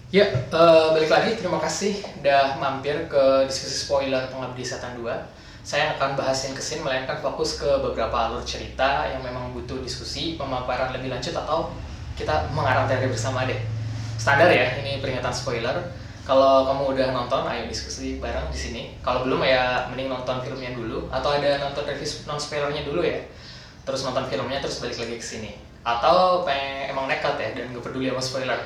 Ya, balik lagi. Terima kasih udah mampir ke diskusi spoiler Pengabdi Setan 2. Saya akan bahasin kesin, melainkan fokus ke beberapa alur cerita yang memang butuh diskusi, pemaparan lebih lanjut, atau kita mengarang teori bersama deh. Standar ya, ini peringatan spoiler. Kalau kamu udah nonton, ayo diskusi bareng di sini. Kalau belum ya mending nonton filmnya dulu, atau ada nonton review non spoilernya dulu ya. Terus nonton filmnya terus balik lagi ke sini. Atau emang nekat ya dan gak peduli sama spoiler,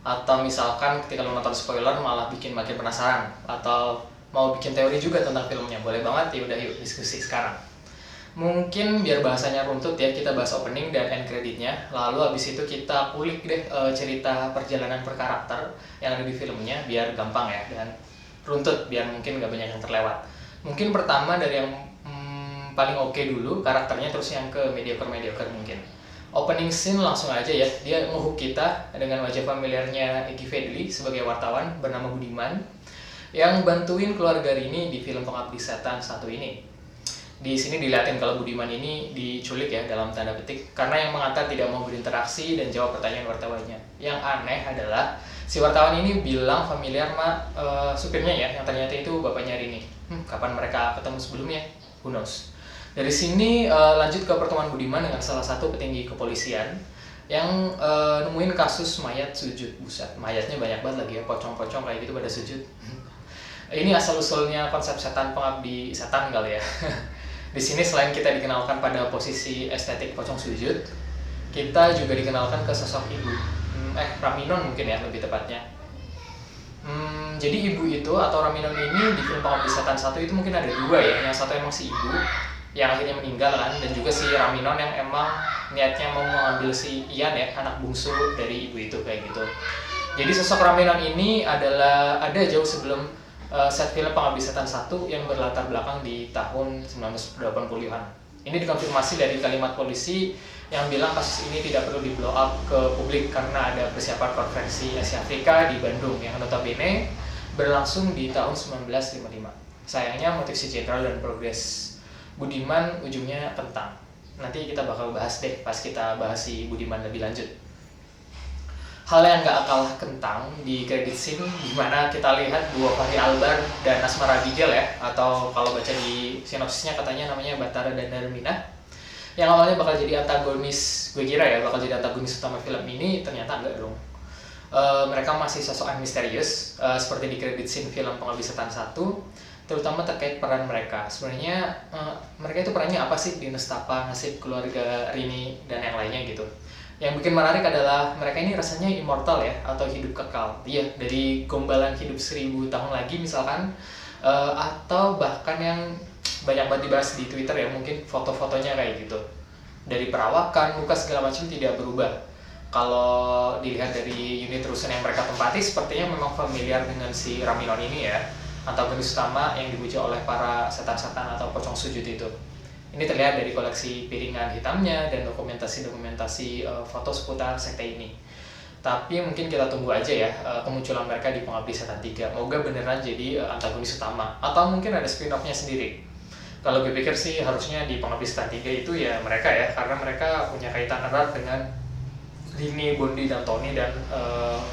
atau misalkan ketika lo nonton spoiler malah bikin makin penasaran, atau mau bikin teori juga tentang filmnya, boleh banget. Ya udah, yuk diskusi sekarang. Mungkin biar bahasanya runtut ya, kita bahas opening dan end creditnya, lalu abis itu kita kulik deh cerita perjalanan per karakter yang ada di filmnya, biar gampang ya dan runtut, biar mungkin gak banyak yang terlewat. Mungkin pertama dari yang paling oke dulu karakternya, terus yang ke mediocre mungkin. Opening scene langsung aja ya, dia ngehook kita dengan wajah familiarnya Egy Fedli sebagai wartawan bernama Budiman yang bantuin keluarga Rini di film Pengabdi Setan 1 ini. Di sini dilihatin kalau Budiman ini diculik ya, dalam tanda petik, karena yang mengantar tidak mau berinteraksi dan jawab pertanyaan wartawannya. Yang aneh adalah si wartawan ini bilang familiar sama supirnya ya, yang ternyata itu bapaknya Rini. Kapan mereka ketemu sebelumnya? Who knows. Dari sini lanjut ke pertemuan Budiman dengan salah satu petinggi kepolisian yang nemuin kasus mayat sujud. Buset, mayatnya banyak banget lagi ya, pocong-pocong kayak gitu pada sujud. Ini asal usulnya konsep setan Pengabdi Setan kali ya. Di sini selain kita dikenalkan pada posisi estetik pocong sujud, kita juga dikenalkan ke sosok ibu. Raminon mungkin ya lebih tepatnya. Jadi ibu itu atau Raminon ini di film Pengabdi Setan 1 itu mungkin ada dua ya. Yang satu emang si ibu yang akhirnya meninggal kan, dan juga si Raminon yang emang niatnya mau mengambil si Ian ya, anak bungsu dari ibu itu kayak gitu. Jadi sosok Raminon ini adalah ada jauh sebelum set film Pengabdi Setan 1 yang berlatar belakang di tahun 1980-an. Ini dikonfirmasi dari kalimat polisi yang bilang kasus ini tidak perlu di blow up ke publik karena ada persiapan konferensi Asia Afrika di Bandung yang notabene berlangsung di tahun 1955. Sayangnya motif si jenderal dan progres Budiman ujungnya kentang. Nanti kita bakal bahas deh pas kita bahas si Budiman lebih lanjut. Hal yang gak kalah kentang di credit scene, dimana kita lihat dua Fahri Albar dan Asmara Abigail ya, atau kalau baca di sinopsisnya katanya namanya Batara dan Darmina, yang awalnya bakal jadi antagonis. Gue kira ya bakal jadi antagonis utama film ini, ternyata enggak dong. Mereka masih sosokan misterius, seperti di credit scene film Pengabdi Setan 1, terutama terkait peran mereka. Sebenarnya mereka itu perannya apa sih di nestapa nasib keluarga Rini dan yang lainnya gitu. Yang bikin menarik adalah mereka ini rasanya immortal ya, atau hidup kekal. Iya, dari gombalan hidup 1000 tahun lagi misalkan, atau bahkan yang banyak banget dibahas di Twitter ya, mungkin foto-fotonya kayak gitu. Dari perawakan, muka segala macam tidak berubah. Kalau dilihat dari unit rusun yang mereka tempati, sepertinya memang familiar dengan si Raminon ini ya, antagonis utama yang dibujuk oleh para setan-setan atau pocong sujud itu. Ini terlihat dari koleksi piringan hitamnya dan dokumentasi-dokumentasi foto seputar sekte ini. Tapi mungkin kita tunggu aja ya kemunculan mereka di Pengabdi Setan 3. Moga beneran jadi antagonis utama, atau mungkin ada spin-off-nya sendiri. Kalau gue pikir sih harusnya di Pengabdi Setan 3 itu ya mereka ya, karena mereka punya kaitan erat dengan Rini, Bondi, dan Tony dan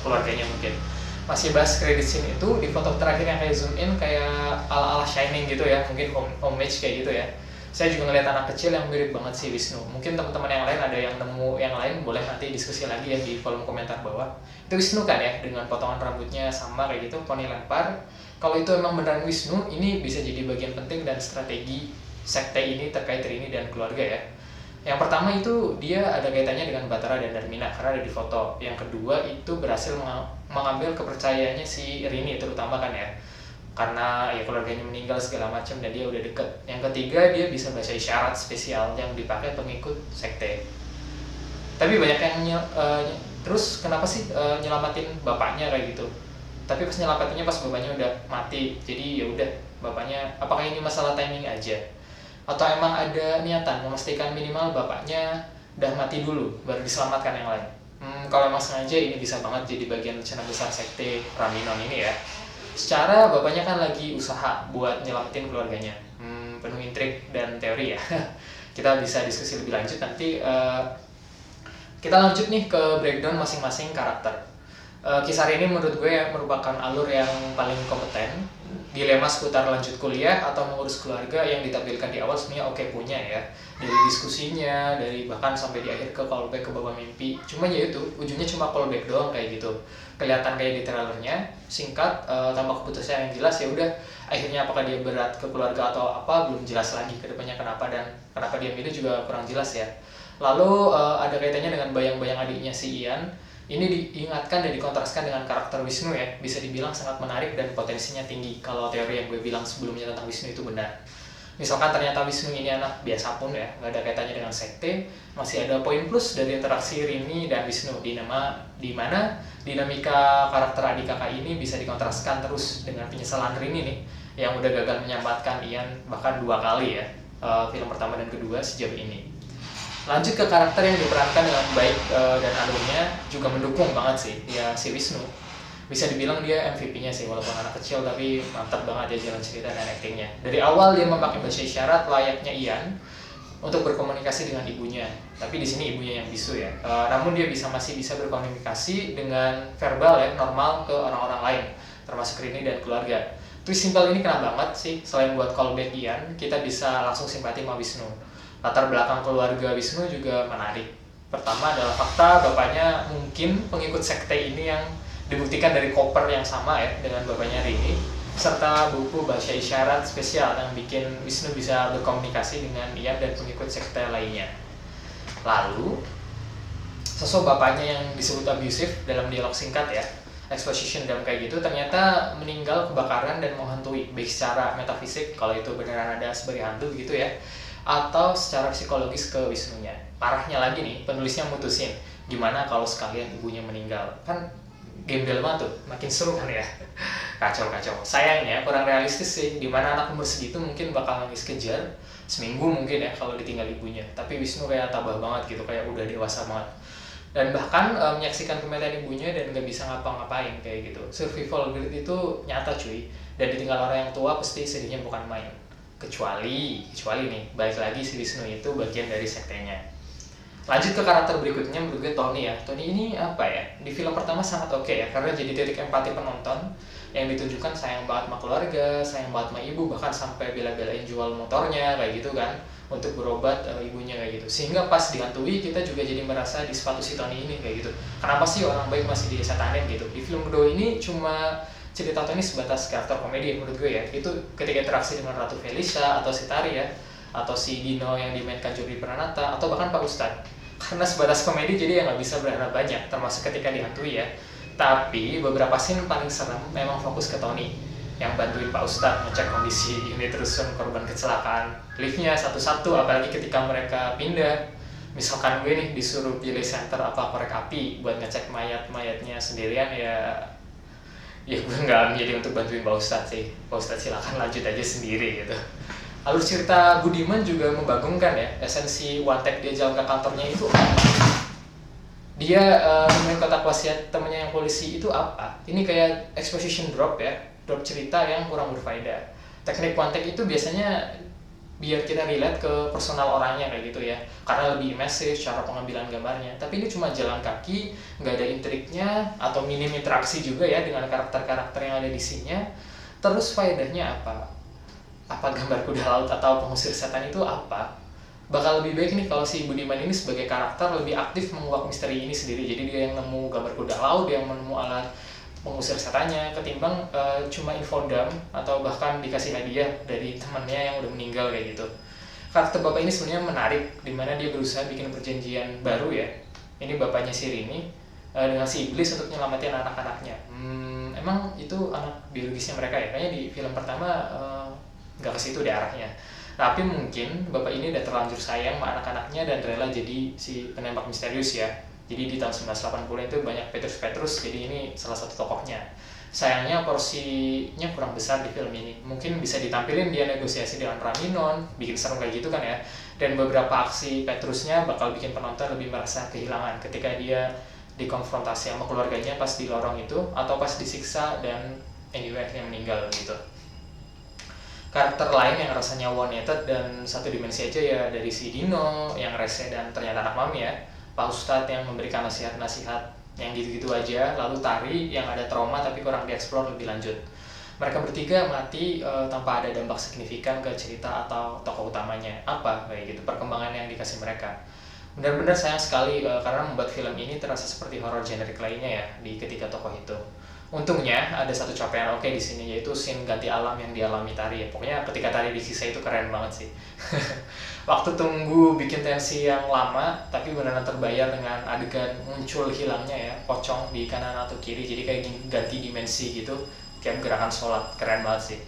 keluarganya mungkin. Masih bahas credit scene itu, di foto terakhir yang kayak zoom in kayak ala-ala Shining gitu ya, mungkin homage kayak gitu ya. Saya juga ngeliat anak kecil yang mirip banget si Wisnu. Mungkin teman-teman yang lain ada yang nemu yang lain, boleh nanti diskusi lagi ya di kolom komentar bawah. Itu Wisnu kan ya, dengan potongan rambutnya sama kayak gitu, poni lempar. Kalau itu emang beneran Wisnu, ini bisa jadi bagian penting dan strategi sekte ini terkait Rini dan keluarga ya. Yang pertama itu dia ada kaitannya dengan Batara dan Darmina karena ada di foto. Yang kedua itu berhasil mengambil kepercayaannya si Rini terutama kan ya, karena ya keluarganya meninggal segala macam dan dia udah deket. Yang ketiga dia bisa baca isyarat spesial yang dipakai pengikut sekte. Tapi banyak yang terus kenapa sih nyelamatin bapaknya kayak gitu. Tapi pas nyelamatinnya pas bapaknya udah mati, jadi ya udah bapaknya. Apakah ini masalah timing aja, atau emang ada niatan memastikan minimal bapaknya udah mati dulu baru diselamatkan yang lain? Kalau emang sengaja, ini bisa banget jadi bagian rencana besar sekte Raminon ini ya. Secara bapaknya kan lagi usaha buat nyelamatin keluarganya. Penuh intrik dan teori ya. Kita bisa diskusi lebih lanjut nanti. Kita lanjut nih ke breakdown masing-masing karakter. Kisah ini menurut gue merupakan alur yang paling kompeten. Dilema seputar lanjut kuliah atau mengurus keluarga yang ditampilkan di awal sebenarnya oke punya ya. Dari diskusinya, dari bahkan sampai di akhir ke callback ke babak mimpi. Cuma ya itu, ujungnya cuma callback doang kayak gitu. Kelihatan kayak di trailernya, singkat, tanpa keputusan yang jelas ya udah. Akhirnya apakah dia berat ke keluarga atau apa belum jelas lagi ke depannya kenapa, dan kenapa dia milih juga kurang jelas ya. Lalu ada kaitannya dengan bayang-bayang adiknya si Ian. Ini diingatkan dan dikontraskan dengan karakter Wisnu ya, bisa dibilang sangat menarik dan potensinya tinggi kalau teori yang gue bilang sebelumnya tentang Wisnu itu benar. Misalkan ternyata Wisnu ini anak biasa pun ya, nggak ada kaitannya dengan sekte, masih ada poin plus dari interaksi Rini dan Wisnu, di mana dinamika karakter adik kakak ini bisa dikontraskan terus dengan penyesalan Rini nih, yang udah gagal menyelamatkan Ian bahkan 2 kali ya, film pertama dan kedua sejauh ini. Lanjut ke karakter yang diperankan dengan baik dan alurnya juga mendukung banget sih ya, si Wisnu. Bisa dibilang dia MVP-nya sih, walaupun anak kecil tapi mantap banget ya jalan cerita dan actingnya. Dari awal dia memakai bahasa isyarat layaknya Ian untuk berkomunikasi dengan ibunya. Tapi di sini ibunya yang bisu ya. Namun dia masih bisa berkomunikasi dengan verbal ya, normal ke orang-orang lain, termasuk Rini dan keluarga. Twist simpel ini kena banget sih, selain buat callback Ian, kita bisa langsung simpati sama Wisnu. Latar belakang keluarga Wisnu juga menarik. Pertama adalah fakta bapaknya mungkin pengikut sekte ini yang dibuktikan dari koper yang sama ya dengan bapaknya Rini, serta buku bahasa isyarat spesial yang bikin Wisnu bisa berkomunikasi dengan Ian dan pengikut sekte lainnya. Lalu, sosok bapaknya yang disebut abusive dalam dialog singkat ya, exposition dalam kayak gitu, ternyata meninggal kebakaran dan menghantui, baik secara metafisik kalau itu beneran ada sebagai hantu gitu ya, atau secara psikologis ke Wisnunya. Parahnya lagi nih, penulisnya mutusin gimana kalau sekalian ibunya meninggal. Kan gembel banget tuh, makin seru kan ya. Kacau. Sayangnya kurang realistis sih, dimana anak umur segitu mungkin bakal nangis kejar seminggu mungkin ya kalau ditinggal ibunya. Tapi Wisnu kayak tabah banget gitu, kayak udah dewasa banget. Dan bahkan menyaksikan kematian ibunya dan gak bisa ngapa-ngapain kayak gitu. Survival guilt itu nyata cuy, dan ditinggal orang yang tua pasti sedihnya bukan main. Kecuali nih, balik lagi si Wisnu itu bagian dari sektenya. Lanjut ke karakter berikutnya, menurut gue Tony ya. Tony ini apa ya, di film pertama sangat oke ya, karena jadi titik empati penonton yang ditunjukkan sayang banget sama keluarga, sayang banget sama ibu, bahkan sampai bela-belain jual motornya kayak gitu kan untuk berobat ibunya kayak gitu. Sehingga pas dihantui kita juga jadi merasa di sepatu si Tony ini kayak gitu. Kenapa sih orang baik masih disetanin gitu. Di film kedua ini cuma cerita Tony sebatas karakter komedi menurut gue ya. Itu ketika interaksi dengan Ratu Felisa atau si Tari ya, atau si Dino yang dimainkan Jody Pranata, atau bahkan Pak Ustadz. Karena sebatas komedi jadi ya nggak bisa berharap banyak, termasuk ketika dihantui ya. Tapi beberapa scene paling serem memang fokus ke Tony yang bantuin Pak Ustadz ngecek kondisi unit rusun korban kecelakaan liftnya satu-satu, apalagi ketika mereka pindah. Misalkan gue nih disuruh pilih center apa korek api buat ngecek mayatnya sendirian ya gue nggak milih untuk bantuin Pak Ustadz sih. Pak Ustadz silakan lanjut aja sendiri gitu. Alur cerita Budiman juga membagongkan ya, esensi one take dia jalan ke kantornya itu apa? Dia nemuin kotak wasiat temennya yang polisi itu apa? Ini kayak exposition drop ya, drop cerita yang kurang berfaedah. Teknik one take itu biasanya biar kita relate ke personal orangnya kayak gitu ya, karena lebih immersive cara pengambilan gambarnya. Tapi ini cuma jalan kaki, nggak ada intriknya atau minim interaksi juga ya dengan karakter-karakter yang ada di sini. Terus faedahnya apa? Apa gambar kuda laut atau pengusir setan itu apa? Bakal lebih baik nih kalau si Budiman ini sebagai karakter lebih aktif menguak misteri ini sendiri. Jadi dia yang nemu gambar kuda laut, dia yang menemu alat pengusir setannya, ketimbang cuma infodam atau bahkan dikasih hadiah dari temannya yang udah meninggal kayak gitu. Karakter bapak ini sebenarnya menarik, dimana dia berusaha bikin perjanjian baru ya. Ini bapaknya si Rini dengan si iblis untuk nyelamatin anak-anaknya. Emang itu anak biologisnya mereka ya? Kayaknya di film pertama nggak ke situ deh arahnya. Tapi mungkin bapak ini udah terlanjur sayang sama anak-anaknya dan rela jadi si penembak misterius ya. Jadi di tahun 1980 itu banyak Petrus, jadi ini salah satu tokohnya. Sayangnya porsinya kurang besar di film ini. Mungkin bisa ditampilin dia negosiasi dengan Raminon, bikin serem kayak gitu kan ya. Dan beberapa aksi Petrusnya bakal bikin penonton lebih merasa kehilangan ketika dia dikonfrontasi sama keluarganya pas di lorong itu, atau pas disiksa dan anyway akhirnya meninggal gitu. Karakter lain yang rasanya one-nighted dan satu dimensi aja ya, dari si Dino yang rese dan ternyata anak mami ya, Pak Ustadz yang memberikan nasihat-nasihat yang gitu-gitu aja, lalu Tari yang ada trauma tapi kurang dieksplor lebih lanjut. Mereka bertiga mati tanpa ada dampak signifikan ke cerita atau tokoh utamanya. Apa kayak gitu perkembangan yang dikasih mereka. Benar-benar sayang sekali karena membuat film ini terasa seperti horror generik lainnya ya di ketiga tokoh itu. Untungnya ada satu capaian oke di sini, yaitu scene ganti alam yang dialami Tari ya. Pokoknya ketika Tari disiksa itu keren banget sih. Waktu tunggu bikin tensi yang lama, tapi benar-benar terbayar dengan adegan muncul hilangnya ya, pocong di kanan atau kiri, jadi kayak ganti dimensi gitu, kayak gerakan sholat, keren banget sih.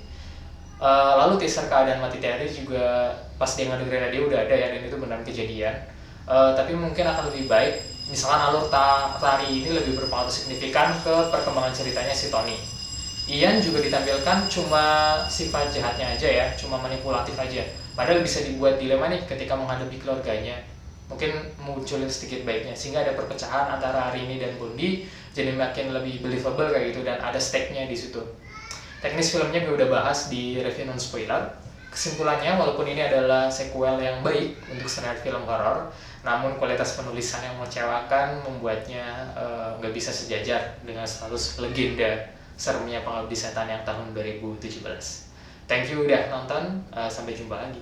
Lalu teaser keadaan mati Tari juga pas dia ngedengerin radio udah ada ya, dan itu benar kejadian. Tapi mungkin akan lebih baik misalkan alur Tari ini lebih berpengaruh signifikan ke perkembangan ceritanya si Tony. Ian juga ditampilkan cuma sifat jahatnya aja ya, cuma manipulatif aja. Padahal bisa dibuat dilema nih ketika menghadapi keluarganya. Mungkin munculin sedikit baiknya sehingga ada perpecahan antara Rini dan Bondi, jadi makin lebih believable kayak gitu dan ada stake-nya di situ. Teknis filmnya gue udah bahas di review non spoiler. Kesimpulannya, walaupun ini adalah sequel yang baik untuk skenario film horor, namun kualitas penulisan yang mengecewakan membuatnya nggak bisa sejajar dengan status legenda seremnya Pengabdi Setan yang tahun 2017. Thank you udah nonton, sampai jumpa lagi.